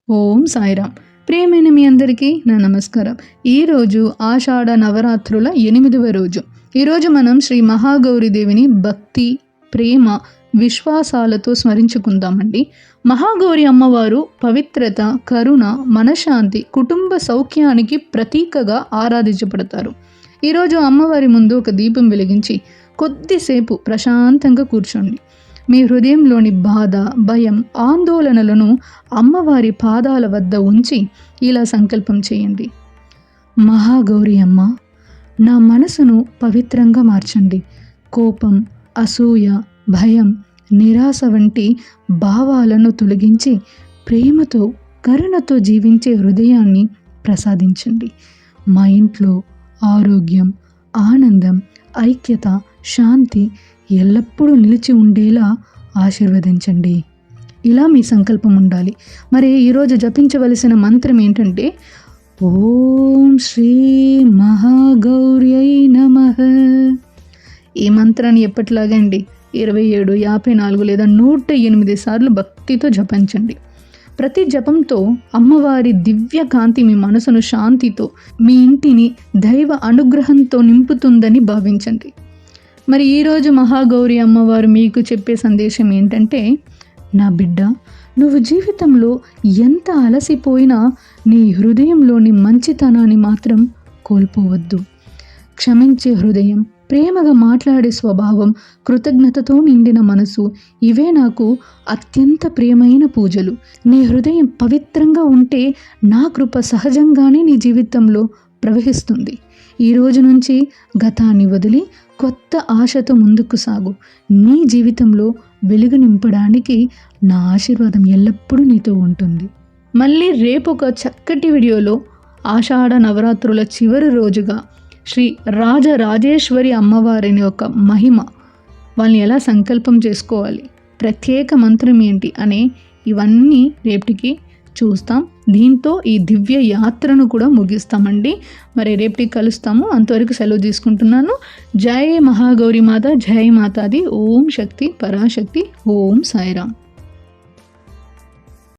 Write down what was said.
ఓం సాయిరామ్. ప్రియమైన మీ అందరికీ నా నమస్కారం. ఈరోజు ఆషాఢ నవరాత్రుల 8వ రోజు. ఈరోజు మనం శ్రీ మహాగౌరీదేవిని భక్తి, ప్రేమ, విశ్వాసాలతో స్మరించుకుందామండి. మహాగౌరి అమ్మవారు పవిత్రత, కరుణ, మనశ్శాంతి, కుటుంబ సౌఖ్యానికి ప్రతీకగా ఆరాధించబడతారు. ఈరోజు అమ్మవారి ముందు ఒక దీపం వెలిగించి కొద్దిసేపు ప్రశాంతంగా కూర్చోండి. మీ హృదయంలోని బాధ, భయం, ఆందోళనలను అమ్మవారి పాదాల వద్ద ఉంచి ఇలా సంకల్పం చేయండి. మహాగౌరి అమ్మ, నా మనసును పవిత్రంగా మార్చండి. కోపం, అసూయ, భయం, నిరాశ వంటి భావాలను తొలగించి ప్రేమతో, కరుణతో జీవించే హృదయాన్ని ప్రసాదించండి. మా ఇంట్లో ఆరోగ్యం, ఆనందం, ఐక్యత, శాంతి ఎల్లప్పుడూ నిలిచి ఉండేలా ఆశీర్వదించండి. ఇలా మీ సంకల్పం ఉండాలి. మరి ఈరోజు జపించవలసిన మంత్రం ఏంటంటే ఓం శ్రీ మహాగౌర్యై నమః. ఈ మంత్రాన్ని ఎప్పటిలాగా అండి 27, 54 లేదా 108 సార్లు భక్తితో జపించండి. ప్రతి జపంతో అమ్మవారి దివ్య కాంతి మీ మనసును శాంతితో, మీ ఇంటిని దైవ అనుగ్రహంతో నింపుతుందని భావించండి. మరి ఈరోజు మహాగౌరి అమ్మవారు మీకు చెప్పే సందేశం ఏంటంటే, నా బిడ్డ, నువ్వు జీవితంలో ఎంత అలసిపోయినా నీ హృదయంలోని మంచితనాన్ని మాత్రం కోల్పోవద్దు. క్షమించే హృదయం, ప్రేమగా మాట్లాడే స్వభావం, కృతజ్ఞతతో నిండిన మనసు, ఇవే నాకు అత్యంత ప్రియమైన పూజలు. నీ హృదయం పవిత్రంగా ఉంటే నా కృప సహజంగానే నీ జీవితంలో ప్రవహిస్తుంది. ఈ రోజు నుంచి గతాన్ని వదిలి కొత్త ఆశతో ముందుకు సాగు. నీ జీవితంలో వెలుగు నింపడానికి నా ఆశీర్వాదం ఎల్లప్పుడూ నీతో ఉంటుంది. మళ్ళీ రేపు ఒక చక్కటి వీడియోలో ఆషాఢ నవరాత్రుల చివరి రోజుగా శ్రీ రాజరాజేశ్వరి అమ్మవారిని యొక్క మహిమ, వాళ్ళని ఎలా సంకల్పం చేసుకోవాలి, ప్రత్యేక మంత్రం ఏంటి అనే ఇవన్నీ రేపటికి చూస్తాం. దీంతో ఈ దివ్య యాత్రను కూడా ముగిస్తామండి. మరి రేపటికి కలుస్తాము. అంతవరకు సెలవు తీసుకుంటున్నాను. జై మహాగౌరి మాత, జై మాతాది. ఓం శక్తి పరాశక్తి. ఓం సాయిరామ్.